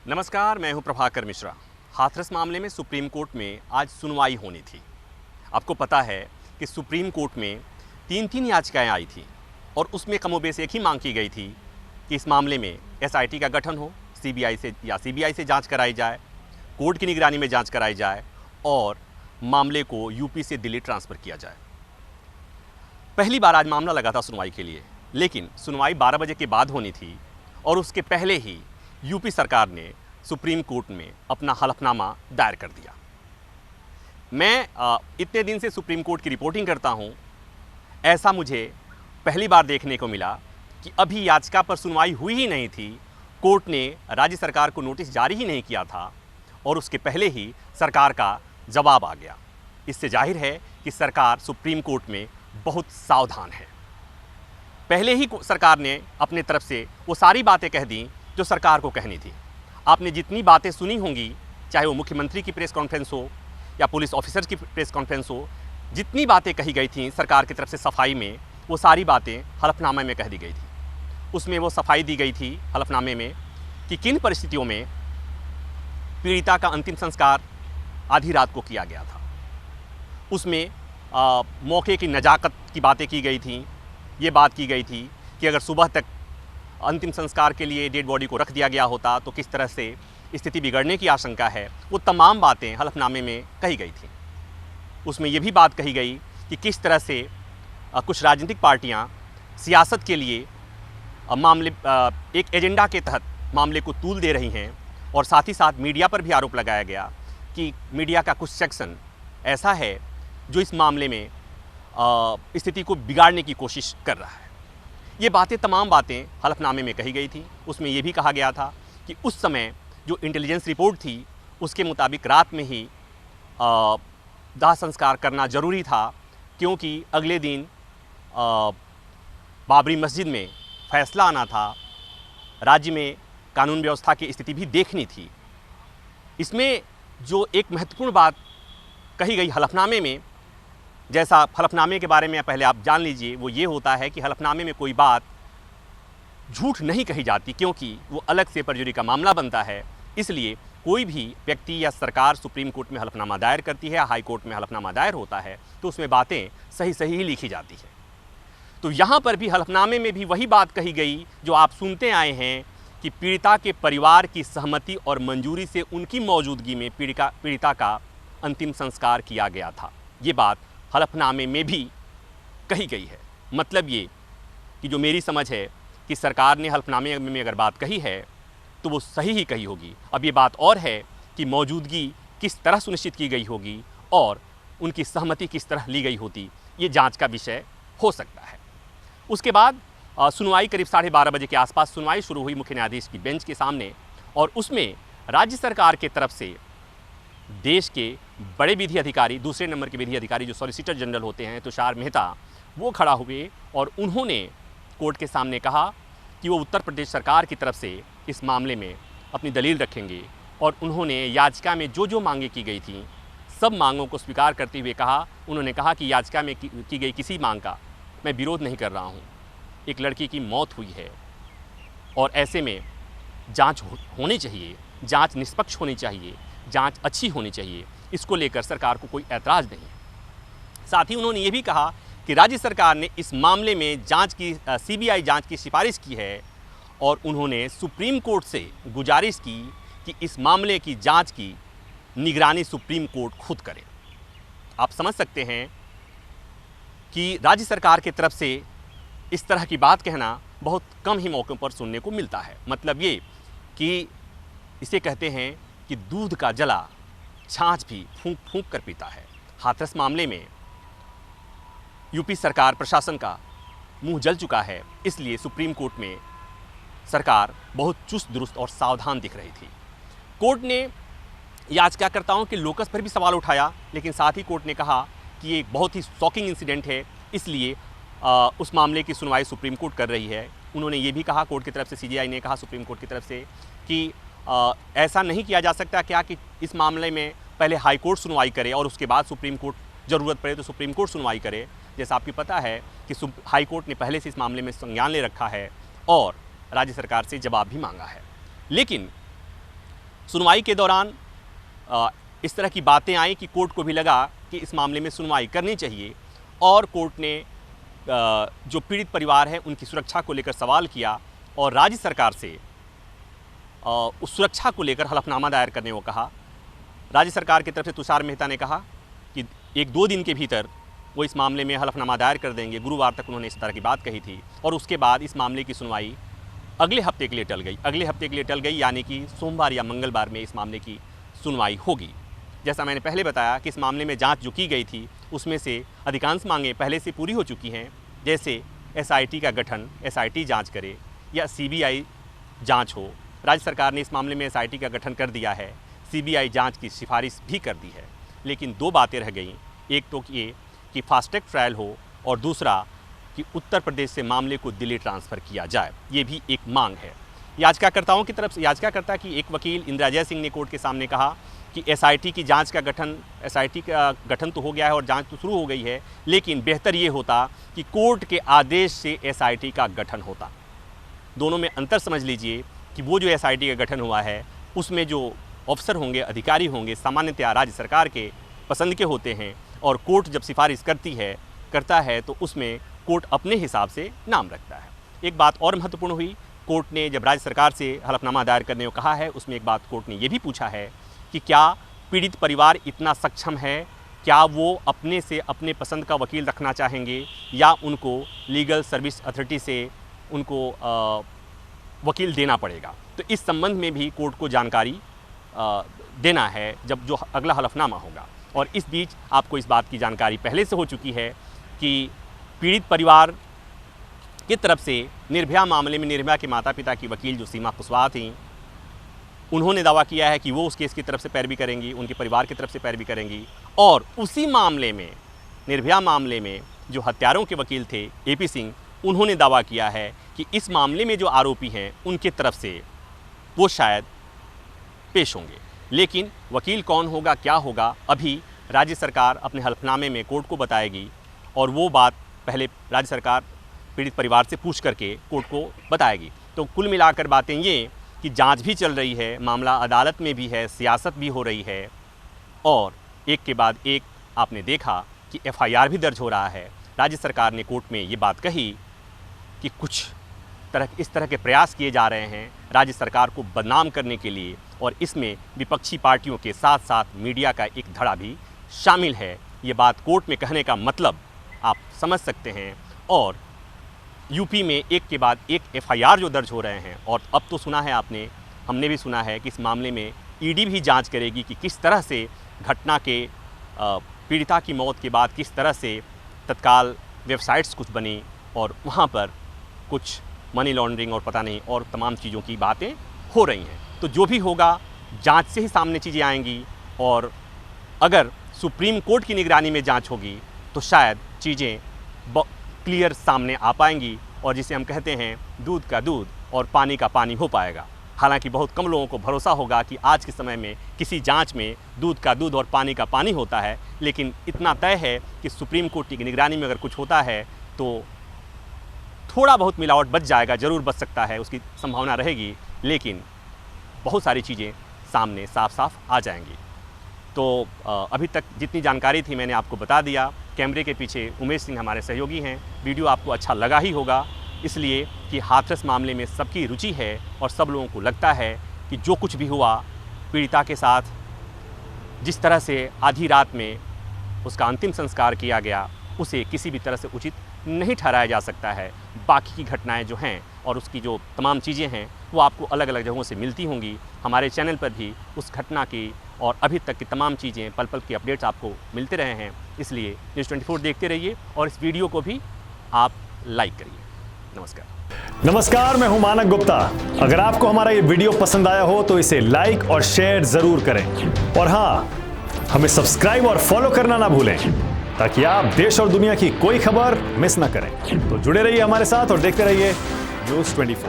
नमस्कार, मैं हूं प्रभाकर मिश्रा। हाथरस मामले में सुप्रीम कोर्ट में आज सुनवाई होनी थी। आपको पता है कि सुप्रीम कोर्ट में तीन याचिकाएं आई थी और उसमें कमोबेश एक ही मांग की गई थी कि इस मामले में एसआईटी का गठन हो, सीबीआई से जांच कराई जाए, कोर्ट की निगरानी में जांच कराई जाए और मामले को यूपी से दिल्ली ट्रांसफ़र किया जाए। पहली बार आज मामला लगा था सुनवाई के लिए, लेकिन सुनवाई 12 बजे के बाद होनी थी और उसके पहले ही यूपी सरकार ने सुप्रीम कोर्ट में अपना हलफनामा दायर कर दिया। मैं इतने दिन से सुप्रीम कोर्ट की रिपोर्टिंग करता हूं, ऐसा मुझे पहली बार देखने को मिला कि अभी याचिका पर सुनवाई हुई ही नहीं थी, कोर्ट ने राज्य सरकार को नोटिस जारी ही नहीं किया था और उसके पहले ही सरकार का जवाब आ गया। इससे जाहिर है कि सरकार सुप्रीम कोर्ट में बहुत सावधान है। पहले ही सरकार ने अपने तरफ से वो सारी बातें कह दी जो सरकार को कहनी थी। आपने जितनी बातें सुनी होंगी, चाहे वो मुख्यमंत्री की प्रेस कॉन्फ्रेंस हो या पुलिस ऑफिसर की प्रेस कॉन्फ्रेंस हो, जितनी बातें कही गई थी सरकार की तरफ से सफाई में, वो सारी बातें हलफनामे में कह दी गई थी। उसमें वो सफाई दी गई थी हलफनामे में कि किन परिस्थितियों में पीड़िता का अंतिम संस्कार आधी रात को किया गया था। उसमें मौके की नज़ाकत की बातें की गई थी। ये बात की गई थी कि अगर सुबह तक अंतिम संस्कार के लिए डेड बॉडी को रख दिया गया होता तो किस तरह से स्थिति बिगड़ने की आशंका है। वो तमाम बातें हलफनामे में कही गई थी। उसमें ये भी बात कही गई कि किस तरह से कुछ राजनीतिक पार्टियां सियासत के लिए मामले एक एजेंडा के तहत मामले को तूल दे रही हैं और साथ ही साथ मीडिया पर भी आरोप लगाया गया कि मीडिया का कुछ सेक्शन ऐसा है जो इस मामले में स्थिति को बिगाड़ने की कोशिश कर रहा है। ये बातें तमाम बातें हलफनामे में कही गई थी। उसमें ये भी कहा गया था कि उस समय जो इंटेलिजेंस रिपोर्ट थी उसके मुताबिक रात में ही दाह संस्कार करना ज़रूरी था, क्योंकि अगले दिन बाबरी मस्जिद में फैसला आना था, राज्य में कानून व्यवस्था की स्थिति भी देखनी थी। इसमें जो एक महत्वपूर्ण बात कही गई हलफनामे में, जैसा हलफनामे के बारे में पहले आप जान लीजिए, वो ये होता है कि हलफनामे में कोई बात झूठ नहीं कही जाती, क्योंकि वो अलग से परजुरी का मामला बनता है। इसलिए कोई भी व्यक्ति या सरकार सुप्रीम कोर्ट में हलफनामा दायर करती है, हाई कोर्ट में हलफनामा दायर होता है, तो उसमें बातें सही सही ही लिखी जाती है। तो यहाँ पर भी हलफनामे में भी वही बात कही गई जो आप सुनते आए हैं कि पीड़िता के परिवार की सहमति और मंजूरी से उनकी मौजूदगी में पीड़िता का अंतिम संस्कार किया गया था। ये बात हलफनामे में भी कही गई है। मतलब ये कि जो मेरी समझ है कि सरकार ने हलफनामे में अगर बात कही है तो वो सही ही कही होगी। अब ये बात और है कि मौजूदगी किस तरह सुनिश्चित की गई होगी और उनकी सहमति किस तरह ली गई होती, ये जांच का विषय हो सकता है। उसके बाद सुनवाई करीब 12:30 बजे के आसपास सुनवाई शुरू हुई मुख्य न्यायाधीश की बेंच के सामने, और उसमें राज्य सरकार के तरफ से देश के बड़े विधि अधिकारी, दूसरे नंबर के विधि अधिकारी जो सॉलिसिटर जनरल होते हैं, तुषार मेहता, वो खड़ा हुए और उन्होंने कोर्ट के सामने कहा कि वो उत्तर प्रदेश सरकार की तरफ से इस मामले में अपनी दलील रखेंगे। और उन्होंने याचिका में जो जो मांगें की गई थी सब मांगों को स्वीकार करते हुए उन्होंने कहा कि याचिका में की गई किसी मांग का मैं विरोध नहीं कर रहा हूँ। एक लड़की की मौत हुई है और ऐसे में जांच होनी चाहिए, जांच निष्पक्ष होनी चाहिए, जांच अच्छी होनी चाहिए। इसको लेकर सरकार को कोई ऐतराज़ नहीं है। साथ ही उन्होंने ये भी कहा कि राज्य सरकार ने इस मामले में सीबीआई जांच की सिफारिश की है और उन्होंने सुप्रीम कोर्ट से गुजारिश की कि इस मामले की जांच की निगरानी सुप्रीम कोर्ट खुद करे। आप समझ सकते हैं कि राज्य सरकार की तरफ से इस तरह की बात कहना बहुत कम ही मौक़ों पर सुनने को मिलता है। मतलब ये कि इसे कहते हैं कि दूध का जला छाछ भी फूंक फूंक कर पीता है। हाथरस मामले में यूपी सरकार प्रशासन का मुंह जल चुका है, इसलिए सुप्रीम कोर्ट में सरकार बहुत चुस्त दुरुस्त और सावधान दिख रही थी। कोर्ट ने याचिकाकर्ताओं के लोकस पर भी सवाल उठाया, लेकिन साथ ही कोर्ट ने कहा कि ये एक बहुत ही शॉकिंग इंसिडेंट है, इसलिए उस मामले की सुनवाई सुप्रीम कोर्ट कर रही है। उन्होंने ये भी कहा, कोर्ट की तरफ से सीजीआई ने कहा सुप्रीम कोर्ट की तरफ से कि ऐसा नहीं किया जा सकता क्या कि इस मामले में पहले हाई कोर्ट सुनवाई करे और उसके बाद सुप्रीम कोर्ट, ज़रूरत पड़े तो सुप्रीम कोर्ट सुनवाई करे। जैसा आपको पता है कि हाई कोर्ट ने पहले से इस मामले में संज्ञान ले रखा है और राज्य सरकार से जवाब भी मांगा है। लेकिन सुनवाई के दौरान इस तरह की बातें आई कि कोर्ट को भी लगा कि इस मामले में सुनवाई करनी चाहिए और कोर्ट ने जो पीड़ित परिवार है उनकी सुरक्षा को लेकर सवाल किया और राज्य सरकार से उस सुरक्षा को लेकर हलफनामा दायर करने को कहा। राज्य सरकार की तरफ से तुषार मेहता ने कहा कि 1-2 दिन के भीतर वो इस मामले में हलफनामा दायर कर देंगे। गुरुवार तक उन्होंने इस तरह की बात कही थी और उसके बाद इस मामले की सुनवाई अगले हफ्ते के लिए टल गई। अगले हफ्ते के लिए टल गई यानी कि सोमवार या मंगलवार में इस मामले की सुनवाई होगी। जैसा मैंने पहले बताया कि इस मामले में जांच जो की गई थी उसमें से अधिकांश मांगें पहले से पूरी हो चुकी हैं, जैसे एसआईटी का गठन, एसआईटी जांच करे या सीबीआई जांच हो। राज्य सरकार ने इस मामले में एसआईटी का गठन कर दिया है, सीबीआई जांच की सिफारिश भी कर दी है। लेकिन 2 बातें रह गईं, एक तो ये कि फास्ट ट्रैक ट्रायल हो और दूसरा कि उत्तर प्रदेश से मामले को दिल्ली ट्रांसफ़र किया जाए। ये भी एक मांग है। याचिकाकर्ताओं की तरफ से याचिकाकर्ता की एक वकील इंदिरा जय सिंह ने कोर्ट के सामने कहा कि एसआईटी की जांच का गठन, एसआईटी का गठन तो हो गया है और जांच तो शुरू हो गई है, लेकिन बेहतर ये होता कि कोर्ट के आदेश से एसआईटी का गठन होता। दोनों में अंतर समझ लीजिए कि वो जो एसआईटी का गठन हुआ है उसमें जो अफसर होंगे, अधिकारी होंगे, सामान्यतया राज्य सरकार के पसंद के होते हैं और कोर्ट जब सिफारिश करता है तो उसमें कोर्ट अपने हिसाब से नाम रखता है। एक बात और महत्वपूर्ण हुई, कोर्ट ने जब राज्य सरकार से हलफनामा दायर करने को कहा है उसमें एक बात कोर्ट ने ये भी पूछा है कि क्या पीड़ित परिवार इतना सक्षम है, क्या वो अपने से अपने पसंद का वकील रखना चाहेंगे या उनको लीगल सर्विस अथॉरिटी से उनको वकील देना पड़ेगा। तो इस संबंध में भी कोर्ट को जानकारी देना है जब जो अगला हलफनामा होगा। और इस बीच आपको इस बात की जानकारी पहले से हो चुकी है कि पीड़ित परिवार की तरफ से निर्भया मामले में निर्भया के माता पिता की वकील जो सीमा कुशवाहा थी, उन्होंने दावा किया है कि वो उस केस की तरफ से पैरवी करेंगी, उनके परिवार की तरफ से पैरवी करेंगी। और उसी मामले में, निर्भया मामले में जो हत्यारों के वकील थे एपी सिंह, उन्होंने दावा किया है कि इस मामले में जो आरोपी हैं उनके तरफ से वो शायद पेश होंगे। लेकिन वकील कौन होगा, क्या होगा, अभी राज्य सरकार अपने हलफनामे में कोर्ट को बताएगी और वो बात पहले राज्य सरकार पीड़ित परिवार से पूछ करके कोर्ट को बताएगी। तो कुल मिलाकर बातें ये कि जांच भी चल रही है, मामला अदालत में भी है, सियासत भी हो रही है और एक के बाद एक आपने देखा कि एफआईआर भी दर्ज हो रहा है। राज्य सरकार ने कोर्ट में ये बात कही कि कुछ इस तरह के प्रयास किए जा रहे हैं राज्य सरकार को बदनाम करने के लिए और इसमें विपक्षी पार्टियों के साथ साथ मीडिया का एक धड़ा भी शामिल है। ये बात कोर्ट में कहने का मतलब आप समझ सकते हैं। और यूपी में एक के बाद एक एफआईआर जो दर्ज हो रहे हैं और अब तो सुना है आपने, हमने भी सुना है कि इस मामले में ईडी भी जांच करेगी कि किस तरह से घटना के पीड़िता की मौत के बाद किस तरह से तत्काल वेबसाइट्स कुछ बनी और वहाँ पर कुछ मनी लॉन्ड्रिंग और पता नहीं और तमाम चीज़ों की बातें हो रही हैं। तो जो भी होगा जांच से ही सामने चीज़ें आएंगी और अगर सुप्रीम कोर्ट की निगरानी में जांच होगी तो शायद चीज़ें क्लियर सामने आ पाएंगी और जिसे हम कहते हैं दूध का दूध और पानी का पानी हो पाएगा। हालांकि बहुत कम लोगों को भरोसा होगा कि आज के समय में किसी जांच में दूध का दूध और पानी का पानी होता है, लेकिन इतना तय है कि सुप्रीम कोर्ट की निगरानी में अगर कुछ होता है तो थोड़ा बहुत मिलावट बच जाएगा, ज़रूर बच सकता है, उसकी संभावना रहेगी, लेकिन बहुत सारी चीज़ें सामने साफ साफ आ जाएंगी। तो अभी तक जितनी जानकारी थी मैंने आपको बता दिया। कैमरे के पीछे उमेश सिंह हमारे सहयोगी हैं। वीडियो आपको अच्छा लगा ही होगा, इसलिए कि हाथरस मामले में सबकी रुचि है और सब लोगों को लगता है कि जो कुछ भी हुआ पीड़िता के साथ, जिस तरह से आधी रात में उसका अंतिम संस्कार किया गया, उसे किसी भी तरह से उचित नहीं ठहराया जा सकता है। बाकी की घटनाएं जो हैं और उसकी जो तमाम चीज़ें हैं वो आपको अलग अलग जगहों से मिलती होंगी। हमारे चैनल पर भी उस घटना की और अभी तक की तमाम चीज़ें, पल पल की अपडेट्स आपको मिलते रहे हैं। इसलिए न्यूज़ 24 देखते रहिए और इस वीडियो को भी आप लाइक करिए। नमस्कार, मैं हूं मानक गुप्ता। अगर आपको हमारा ये वीडियो पसंद आया हो तो इसे लाइक और शेयर जरूर करें और हाँ, हमें सब्सक्राइब और फॉलो करना ना भूलें ताकि आप देश और दुनिया की कोई खबर मिस ना करें। तो जुड़े रहिए हमारे साथ और देखते रहिए न्यूज़ 24।